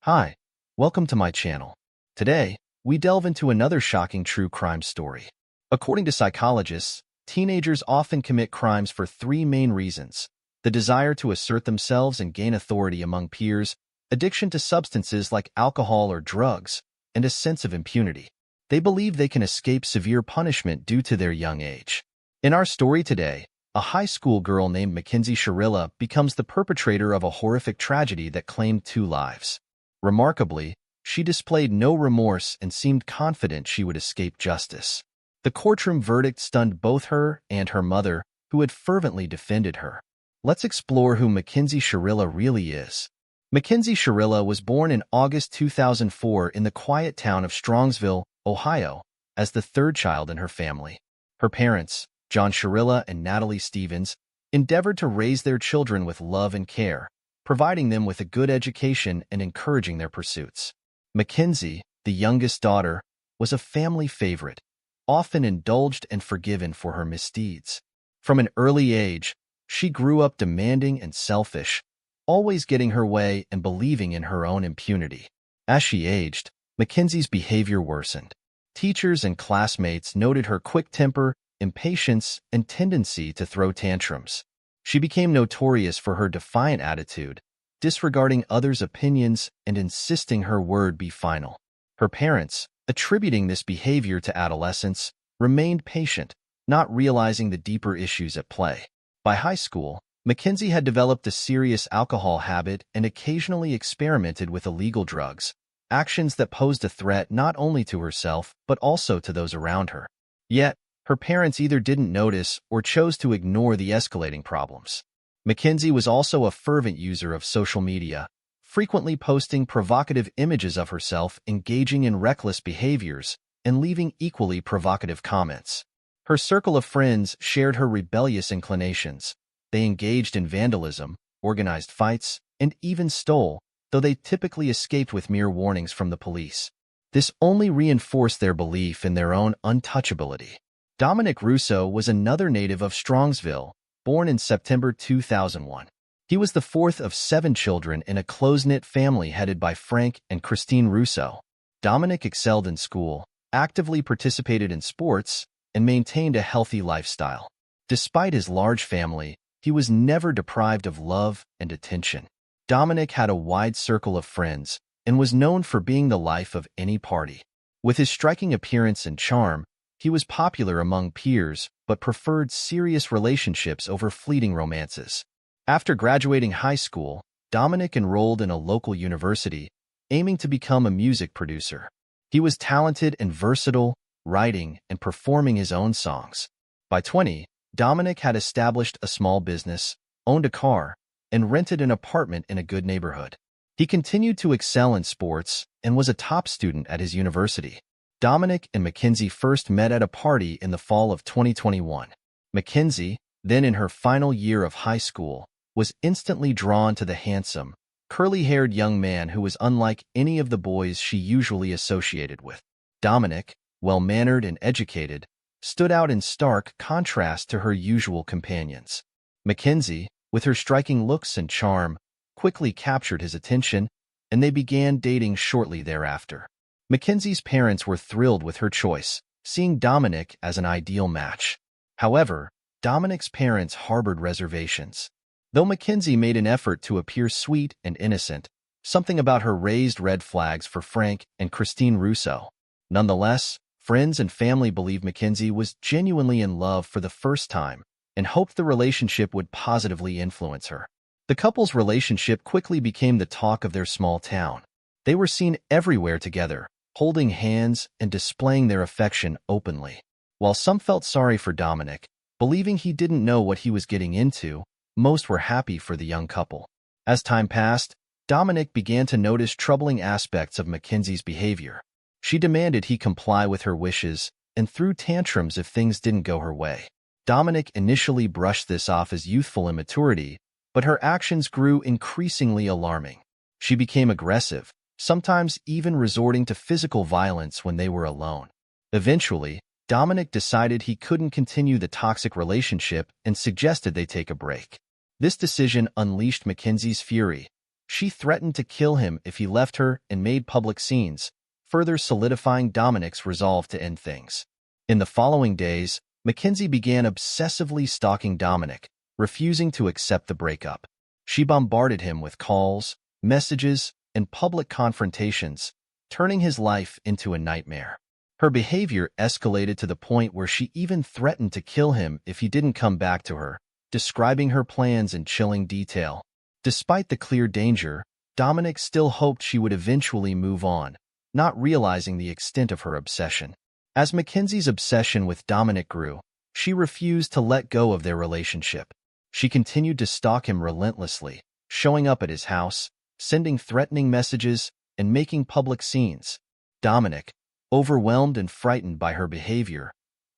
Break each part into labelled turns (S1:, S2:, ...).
S1: Hi, welcome to my channel. Today, we delve into another shocking true crime story. According to psychologists, teenagers often commit crimes for three main reasons: the desire to assert themselves and gain authority among peers, addiction to substances like alcohol or drugs, and a sense of impunity. They believe they can escape severe punishment due to their young age. In our story today, a high school girl named Mackenzie becomes the perpetrator of a horrific tragedy that claimed two lives. Remarkably, she displayed no remorse and seemed confident she would escape justice. The courtroom verdict stunned both her and her mother, who had fervently defended her. Let's explore who Mackenzie really is. Mackenzie was born in August 2004 in the quiet town of Strongsville, Ohio, as the third child in her family. Her parents, John and Natalie Stevens, endeavored to raise their children with love and care, providing them with a good education and encouraging their pursuits. Mackenzie, the youngest daughter, was a family favorite, often indulged and forgiven for her misdeeds. From an early age, she grew up demanding and selfish, always getting her way and believing in her own impunity. As she aged, Mackenzie's behavior worsened. Teachers and classmates noted her quick temper, impatience, and tendency to throw tantrums. She became notorious for her defiant attitude, disregarding others' opinions and insisting her word be final. Her parents, attributing this behavior to adolescence, remained patient, not realizing the deeper issues at play. By high school, Mackenzie had developed a serious alcohol habit and occasionally experimented with illegal drugs, actions that posed a threat not only to herself but also to those around her. Yet, her parents either didn't notice or chose to ignore the escalating problems. Mackenzie was also a fervent user of social media, frequently posting provocative images of herself engaging in reckless behaviors and leaving equally provocative comments. Her circle of friends shared her rebellious inclinations. They engaged in vandalism, organized fights, and even stole, though they typically escaped with mere warnings from the police. This only reinforced their belief in their own untouchability. Dominic was another native of Strongsville, born in September 2001. He was the fourth of 7 children in a close-knit family headed by Frank and Christine Russo. Dominic excelled in school, actively participated in sports, and maintained a healthy lifestyle. Despite his large family, he was never deprived of love and attention. Dominic had a wide circle of friends and was known for being the life of any party. With his striking appearance and charm, he was popular among peers but preferred serious relationships over fleeting romances. After graduating high school, Dominic enrolled in a local university, aiming to become a music producer. He was talented and versatile, writing and performing his own songs. By 20, Dominic had established a small business, owned a car, and rented an apartment in a good neighborhood. He continued to excel in sports and was a top student at his university. Dominic and Mackenzie first met at a party in the fall of 2021. Mackenzie, then in her final year of high school, was instantly drawn to the handsome, curly-haired young man who was unlike any of the boys she usually associated with. Dominic, well-mannered and educated, stood out in stark contrast to her usual companions. Mackenzie, with her striking looks and charm, quickly captured his attention, and they began dating shortly thereafter. Mackenzie's parents were thrilled with her choice, seeing Dominic as an ideal match. However, Dominic's parents harbored reservations. Though Mackenzie made an effort to appear sweet and innocent, something about her raised red flags for Frank and Christine Russo. Nonetheless, friends and family believed Mackenzie was genuinely in love for the first time and hoped the relationship would positively influence her. The couple's relationship quickly became the talk of their small town. They were seen everywhere together, holding hands and displaying their affection openly. While some felt sorry for Dominic, believing he didn't know what he was getting into, most were happy for the young couple. As time passed, Dominic began to notice troubling aspects of Mackenzie's behavior. She demanded he comply with her wishes and threw tantrums if things didn't go her way. Dominic initially brushed this off as youthful immaturity, but her actions grew increasingly alarming. She became aggressive, sometimes even resorting to physical violence when they were alone. Eventually, Dominic decided he couldn't continue the toxic relationship and suggested they take a break. This decision unleashed Mackenzie's fury, She threatened to kill him if he left her and made public scenes, further solidifying Dominic's resolve to end things. In the following days, Mackenzie began obsessively stalking Dominic, refusing to accept the breakup. She bombarded him with calls, messages, and public confrontations, turning his life into a nightmare. Her behavior escalated to the point where she even threatened to kill him if he didn't come back to her, describing her plans in chilling detail. Despite the clear danger, Dominic still hoped she would eventually move on, not realizing the extent of her obsession. As Mackenzie's obsession with Dominic grew, she refused to let go of their relationship. She continued to stalk him relentlessly, showing up at his house, sending threatening messages, and making public scenes. Dominic, overwhelmed and frightened by her behavior,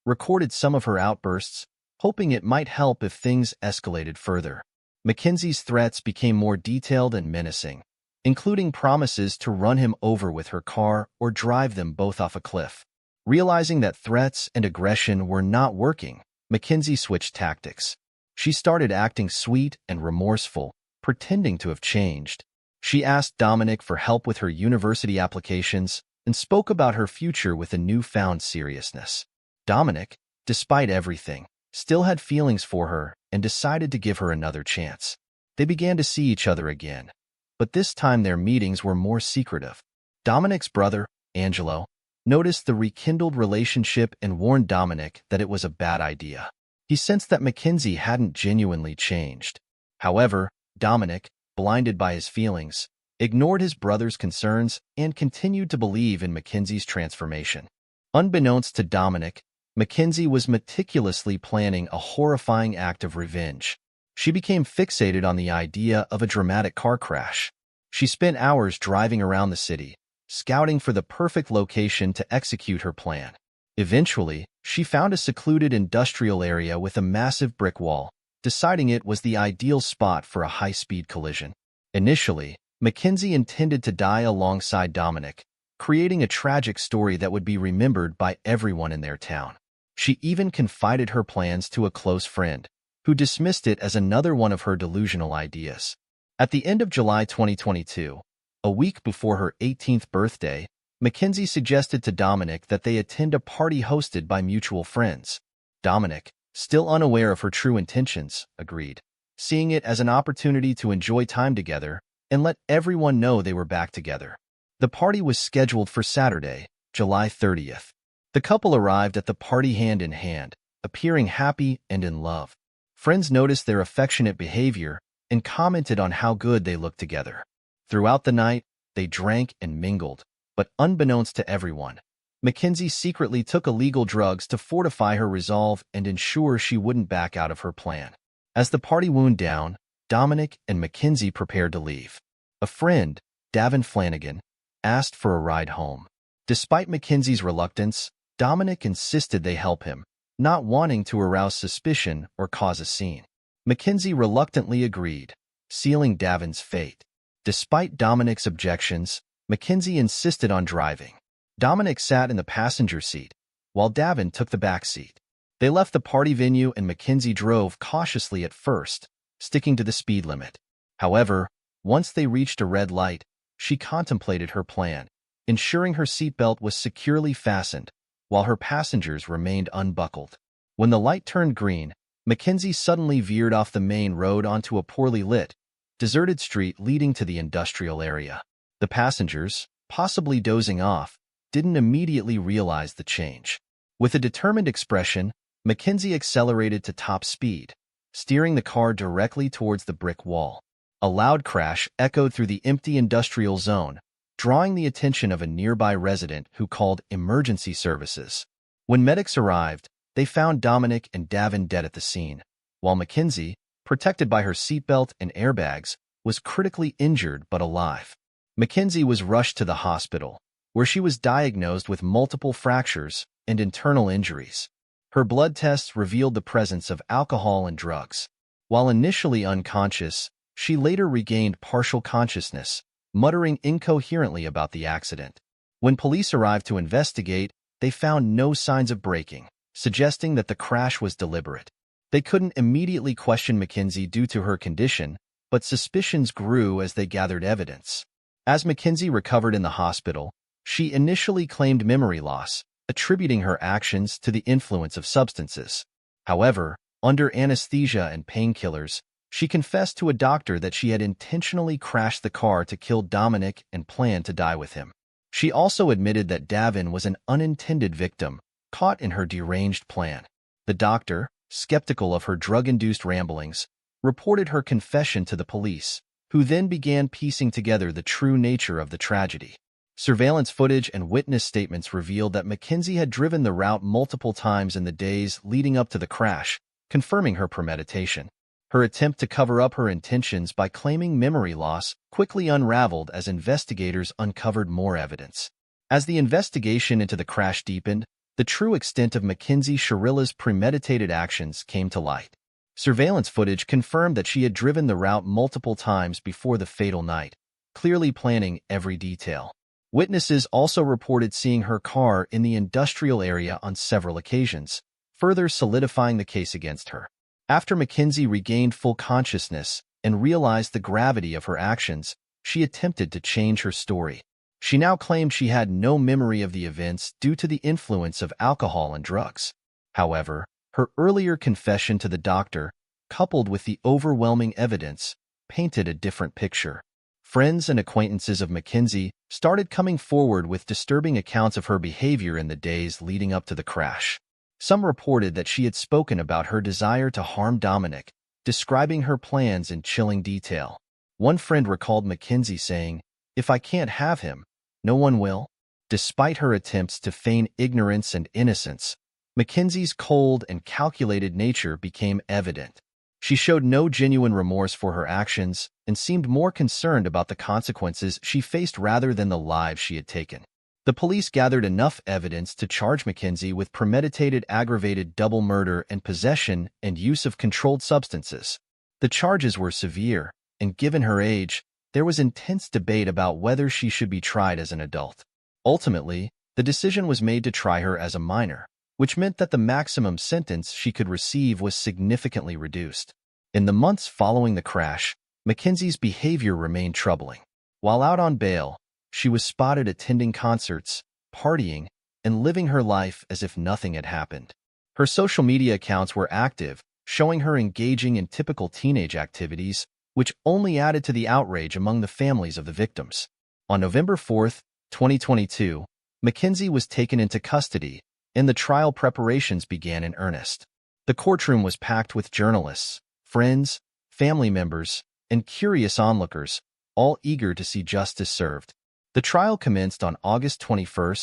S1: recorded some of her outbursts, hoping it might help if things escalated further. Mackenzie's threats became more detailed and menacing, including promises to run him over with her car or drive them both off a cliff. Realizing that threats and aggression were not working, Mackenzie switched tactics. She started acting sweet and remorseful, pretending to have changed. She asked Dominic for help with her university applications and spoke about her future with a newfound seriousness. Dominic, despite everything, still had feelings for her and decided to give her another chance. They began to see each other again, but this time their meetings were more secretive. Dominic's brother, Angelo, noticed the rekindled relationship and warned Dominic that it was a bad idea. He sensed that Mackenzie hadn't genuinely changed. However, Dominic, blinded by his feelings, ignored his brother's concerns and continued to believe in Mackenzie's transformation. Unbeknownst to Dominic, Mackenzie was meticulously planning a horrifying act of revenge. She became fixated on the idea of a dramatic car crash. She spent hours driving around the city, scouting for the perfect location to execute her plan. Eventually, she found a secluded industrial area with a massive brick wall, deciding it was the ideal spot for a high-speed collision. Initially, Mackenzie intended to die alongside Dominic, creating a tragic story that would be remembered by everyone in their town. She even confided her plans to a close friend, who dismissed it as another one of her delusional ideas. At the end of July 2022, a week before her 18th birthday, Mackenzie suggested to Dominic that they attend a party hosted by mutual friends. Dominic, still unaware of her true intentions, agreed, seeing it as an opportunity to enjoy time together and let everyone know they were back together. The party was scheduled for Saturday, July 30th. The couple arrived at the party hand in hand, appearing happy and in love. Friends noticed their affectionate behavior and commented on how good they looked together. Throughout the night, they drank and mingled, but unbeknownst to everyone, Mackenzie secretly took illegal drugs to fortify her resolve and ensure she wouldn't back out of her plan. As the party wound down, Dominic and Mackenzie prepared to leave. A friend, Davin Flanagan, asked for a ride home. Despite Mackenzie's reluctance, Dominic insisted they help him, not wanting to arouse suspicion or cause a scene. Mackenzie reluctantly agreed, sealing Davin's fate. Despite Dominic's objections, Mackenzie insisted on driving. Dominic sat in the passenger seat, while Davin took the back seat. They left the party venue and Mackenzie drove cautiously at first, sticking to the speed limit. However, once they reached a red light, she contemplated her plan, ensuring her seatbelt was securely fastened, while her passengers remained unbuckled. When the light turned green, Mackenzie suddenly veered off the main road onto a poorly lit, deserted street leading to the industrial area. The passengers, possibly dozing off, didn't immediately realize the change. With a determined expression, Mackenzie accelerated to top speed, steering the car directly towards the brick wall. A loud crash echoed through the empty industrial zone, drawing the attention of a nearby resident who called emergency services. When medics arrived, they found Dominic and Davin dead at the scene, while Mackenzie, protected by her seatbelt and airbags, was critically injured but alive. Mackenzie was rushed to the hospital, where she was diagnosed with multiple fractures and internal injuries. Her blood tests revealed the presence of alcohol and drugs. While initially unconscious, she later regained partial consciousness, muttering incoherently about the accident. When police arrived to investigate, they found no signs of braking, suggesting that the crash was deliberate. They couldn't immediately question Mackenzie due to her condition, but suspicions grew as they gathered evidence. As Mackenzie recovered in the hospital, she initially claimed memory loss, attributing her actions to the influence of substances. However, under anesthesia and painkillers, she confessed to a doctor that she had intentionally crashed the car to kill Dominic and planned to die with him. She also admitted that Davin was an unintended victim, caught in her deranged plan. The doctor, skeptical of her drug-induced ramblings, reported her confession to the police, who then began piecing together the true nature of the tragedy. Surveillance footage and witness statements revealed that Mackenzie had driven the route multiple times in the days leading up to the crash, confirming her premeditation. Her attempt to cover up her intentions by claiming memory loss quickly unraveled as investigators uncovered more evidence. As the investigation into the crash deepened, the true extent of Mackenzie Sharilla's premeditated actions came to light. Surveillance footage confirmed that she had driven the route multiple times before the fatal night, clearly planning every detail. Witnesses also reported seeing her car in the industrial area on several occasions, further solidifying the case against her. After Mackenzie regained full consciousness and realized the gravity of her actions, she attempted to change her story. She now claimed she had no memory of the events due to the influence of alcohol and drugs. However, her earlier confession to the doctor, coupled with the overwhelming evidence, painted a different picture. Friends and acquaintances of Mackenzie started coming forward with disturbing accounts of her behavior in the days leading up to the crash. Some reported that she had spoken about her desire to harm Dominic, describing her plans in chilling detail. One friend recalled Mackenzie saying, "If I can't have him, no one will." Despite her attempts to feign ignorance and innocence, Mackenzie's cold and calculated nature became evident. She showed no genuine remorse for her actions and seemed more concerned about the consequences she faced rather than the lives she had taken. The police gathered enough evidence to charge Mackenzie with premeditated aggravated double murder and possession and use of controlled substances. The charges were severe, and given her age, there was intense debate about whether she should be tried as an adult. Ultimately, the decision was made to try her as a minor, which meant that the maximum sentence she could receive was significantly reduced. In the months following the crash, Mackenzie's behavior remained troubling. While out on bail, she was spotted attending concerts, partying, and living her life as if nothing had happened. Her social media accounts were active, showing her engaging in typical teenage activities, which only added to the outrage among the families of the victims. On November 4, 2022, Mackenzie was taken into custody, and the trial preparations began in earnest. The courtroom was packed with journalists, friends, family members, and curious onlookers, all eager to see justice served. The trial commenced on August 21,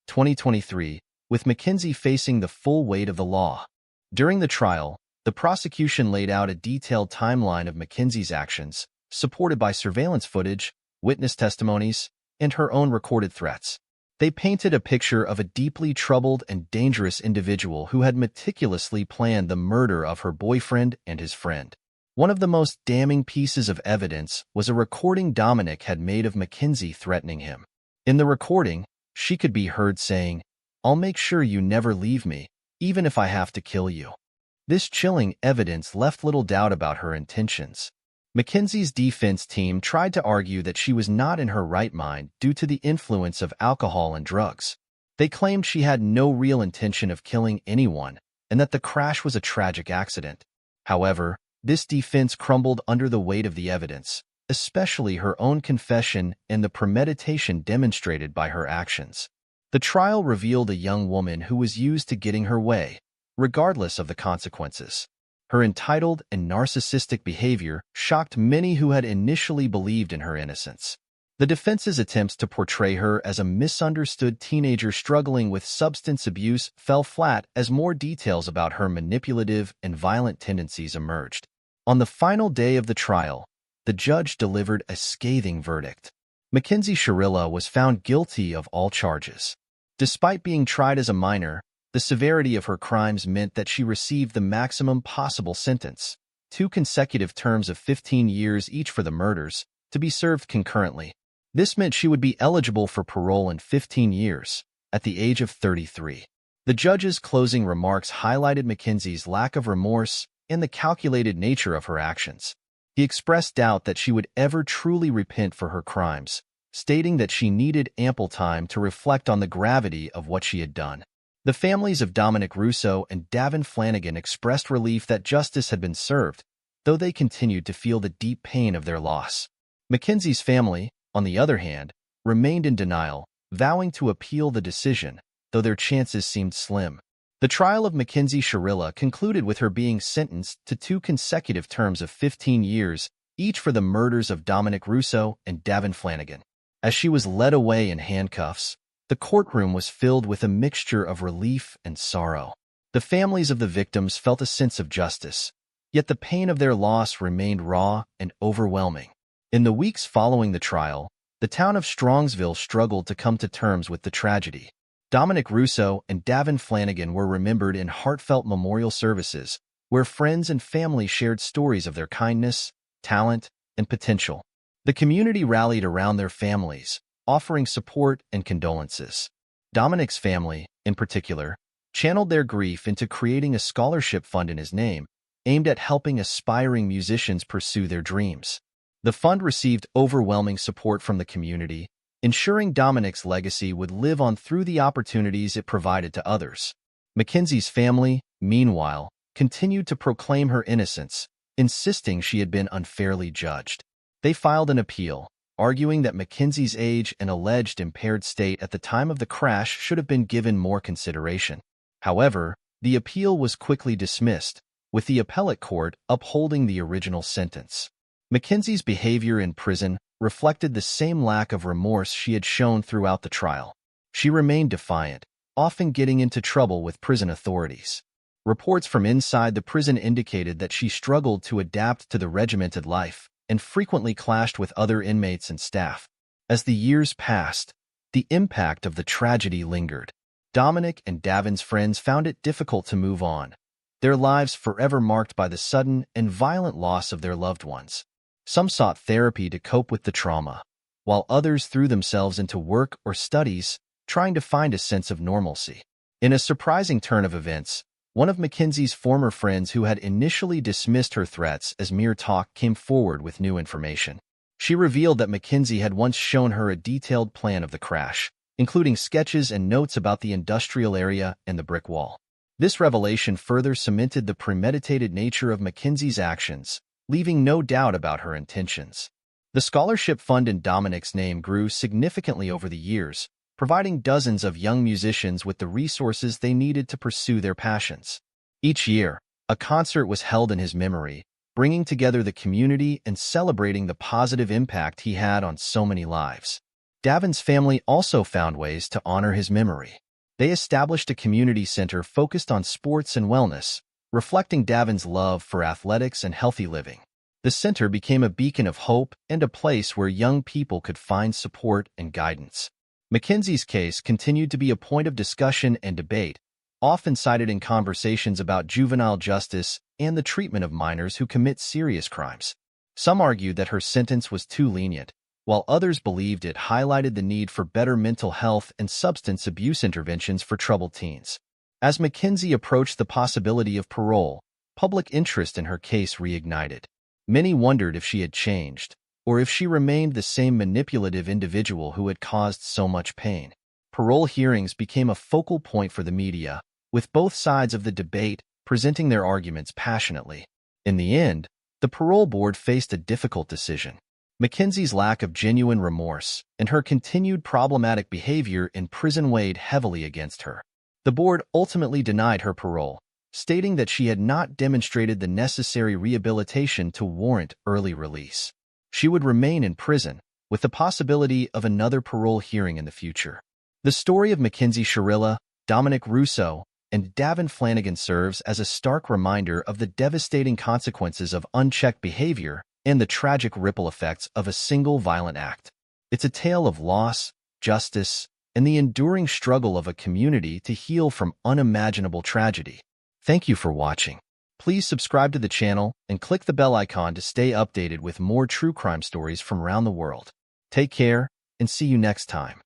S1: 2023, with Mackenzie facing the full weight of the law. During the trial, the prosecution laid out a detailed timeline of Mackenzie's actions, supported by surveillance footage, witness testimonies, and her own recorded threats. They painted a picture of a deeply troubled and dangerous individual who had meticulously planned the murder of her boyfriend and his friend. One of the most damning pieces of evidence was a recording Dominic had made of Mackenzie threatening him. In the recording, she could be heard saying, "I'll make sure you never leave me, even if I have to kill you." This chilling evidence left little doubt about her intentions. Mackenzie's defense team tried to argue that she was not in her right mind due to the influence of alcohol and drugs. They claimed she had no real intention of killing anyone and that the crash was a tragic accident. However, this defense crumbled under the weight of the evidence, especially her own confession and the premeditation demonstrated by her actions. The trial revealed a young woman who was used to getting her way, regardless of the consequences. Her entitled and narcissistic behavior shocked many who had initially believed in her innocence. The defense's attempts to portray her as a misunderstood teenager struggling with substance abuse fell flat as more details about her manipulative and violent tendencies emerged. On the final day of the trial, the judge delivered a scathing verdict. Mackenzie Sharilla was found guilty of all charges. Despite being tried as a minor, the severity of her crimes meant that she received the maximum possible sentence, 2 consecutive terms of 15 years each for the murders, to be served concurrently. This meant she would be eligible for parole in 15 years, at the age of 33. The judge's closing remarks highlighted Mackenzie's lack of remorse and the calculated nature of her actions. He expressed doubt that she would ever truly repent for her crimes, stating that she needed ample time to reflect on the gravity of what she had done. The families of Dominic Russo and Davin Flanagan expressed relief that justice had been served, though they continued to feel the deep pain of their loss. Mackenzie's family, on the other hand, remained in denial, vowing to appeal the decision, though their chances seemed slim. The trial of Mackenzie Sharilla concluded with her being sentenced to 2 consecutive terms of 15 years, each for the murders of Dominic Russo and Davin Flanagan. As she was led away in handcuffs, the courtroom was filled with a mixture of relief and sorrow. The families of the victims felt a sense of justice, yet the pain of their loss remained raw and overwhelming. In the weeks following the trial, the town of Strongsville struggled to come to terms with the tragedy. Dominic Russo and Davin Flanagan were remembered in heartfelt memorial services, where friends and family shared stories of their kindness, talent, and potential. The community rallied around their families, offering support and condolences. Dominic's family, in particular, channeled their grief into creating a scholarship fund in his name, aimed at helping aspiring musicians pursue their dreams. The fund received overwhelming support from the community, ensuring Dominic's legacy would live on through the opportunities it provided to others. Mackenzie's family, meanwhile, continued to proclaim her innocence, insisting she had been unfairly judged. They filed an appeal, arguing that Mackenzie's age and alleged impaired state at the time of the crash should have been given more consideration. However, the appeal was quickly dismissed, with the appellate court upholding the original sentence. Mackenzie's behavior in prison reflected the same lack of remorse she had shown throughout the trial. She remained defiant, often getting into trouble with prison authorities. Reports from inside the prison indicated that she struggled to adapt to the regimented life and frequently clashed with other inmates and staff. As the years passed, the impact of the tragedy lingered. Dominic and Davin's friends found it difficult to move on, their lives forever marked by the sudden and violent loss of their loved ones. Some sought therapy to cope with the trauma, while others threw themselves into work or studies, trying to find a sense of normalcy. In a surprising turn of events, one of Mackenzie's former friends who had initially dismissed her threats as mere talk came forward with new information. She revealed that Mackenzie had once shown her a detailed plan of the crash, including sketches and notes about the industrial area and the brick wall. This revelation further cemented the premeditated nature of Mackenzie's actions, leaving no doubt about her intentions. The scholarship fund in Dominic's name grew significantly over the years, providing dozens of young musicians with the resources they needed to pursue their passions. Each year, a concert was held in his memory, bringing together the community and celebrating the positive impact he had on so many lives. Davin's family also found ways to honor his memory. They established a community center focused on sports and wellness, reflecting Davin's love for athletics and healthy living. The center became a beacon of hope and a place where young people could find support and guidance. Mackenzie's case continued to be a point of discussion and debate, often cited in conversations about juvenile justice and the treatment of minors who commit serious crimes. Some argued that her sentence was too lenient, while others believed it highlighted the need for better mental health and substance abuse interventions for troubled teens. As Mackenzie approached the possibility of parole, public interest in her case reignited. Many wondered if she had changed, or if she remained the same manipulative individual who had caused so much pain. Parole hearings became a focal point for the media, with both sides of the debate presenting their arguments passionately. In the end, the parole board faced a difficult decision. Mackenzie's lack of genuine remorse and her continued problematic behavior in prison weighed heavily against her. The board ultimately denied her parole, stating that she had not demonstrated the necessary rehabilitation to warrant early release. She would remain in prison, with the possibility of another parole hearing in the future. The story of Mackenzie Sharilla, Dominic Russo, and Davin Flanagan serves as a stark reminder of the devastating consequences of unchecked behavior and the tragic ripple effects of a single violent act. It's a tale of loss, justice, and the enduring struggle of a community to heal from unimaginable tragedy. Thank you for watching. Please subscribe to the channel and click the bell icon to stay updated with more true crime stories from around the world. Take care, and see you next time.